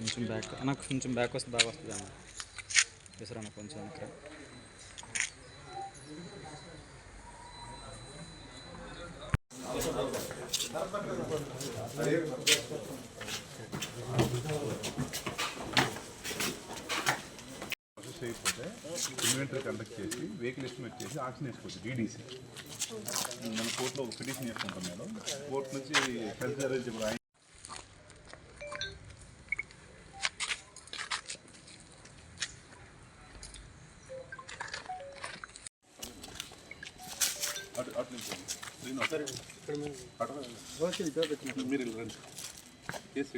కొంచెం బ్యాక్ నాకు కొంచెం బ్యాక్ వస్తే బాగా వస్తుంది అన్న విసరన్న కొంచెం ఇక్కడ అయిపోతే ఇన్వెంటరీ కండక్ట్ చేసి వెహికల్ ఎస్టిమేట్ చేసి ఆక్షన్ వేసుకోవచ్చు డీడీసీ మన కోర్టులో ఒక పిటిషన్ చేసుకుంటాం మేడం కోర్టు నుంచి కల్చర్ ఇప్పుడు మీరు రండి కేసు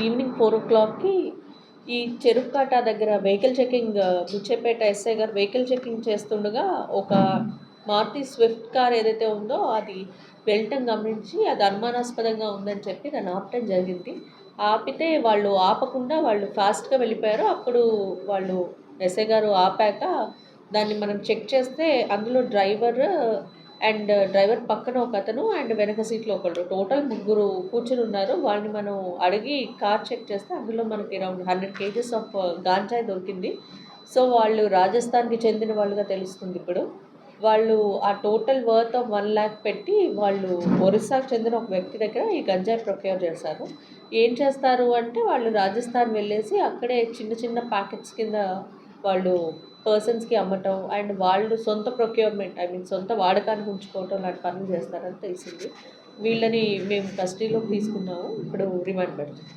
ఈవినింగ్ 4 o'clockకి ఈ చెరుకాట దగ్గర వెహికల్ చెకింగ్ బుచ్చేపేట ఎస్ఐ గారు వెహికల్ చెకింగ్ చేస్తుండగా ఒక మారుతి స్విఫ్ట్ కార్ ఏదైతే ఉందో అది వెళ్ళటం గమనించి అది అనుమానాస్పదంగా ఉందని చెప్పి దాన్ని ఆపటం జరిగింది. ఆపితే వాళ్ళు ఆపకుండా వాళ్ళు ఫాస్ట్గా వెళ్ళిపోయారు. అప్పుడు వాళ్ళు ఎస్ఐ గారు ఆపాక దాన్ని మనం చెక్ చేస్తే అందులో డ్రైవర్ అండ్ డ్రైవర్ పక్కన ఒక అతను అండ్ వెనక సీట్లో ఒకళ్ళు టోటల్ 3 కూర్చుని ఉన్నారు. వాళ్ళని మనం అడిగి కార్ చెక్ చేస్తే అందులో మనకి అరౌండ్ 100 kgs ఆఫ్ గాంజాయి దొరికింది. సో వాళ్ళు రాజస్థాన్కి చెందిన వాళ్ళుగా తెలుస్తుంది. ఇప్పుడు వాళ్ళు ఆ టోటల్ వర్త్ ఆఫ్ 1 lakh పెట్టి వాళ్ళు ఒరిస్సాకు చెందిన ఒక వ్యక్తి దగ్గర ఈ గంజాయి ప్రొక్యూర్ చేశారు. ఏం చేస్తారు అంటే వాళ్ళు రాజస్థాన్ వెళ్ళేసి అక్కడే చిన్న చిన్న ప్యాకెట్స్ కింద వాళ్ళు పర్సన్స్కి అమ్మటం అండ్ వాళ్ళు సొంత ప్రొక్యూర్మెంట్ సొంత వాడకానికి ఉంచుకోవటం లాంటి పనులు చేస్తారని తెలిసింది. వీళ్ళని మేము కస్టడీలోకి తీసుకున్నాము. ఇప్పుడు రిమాండ్ పెడతాం.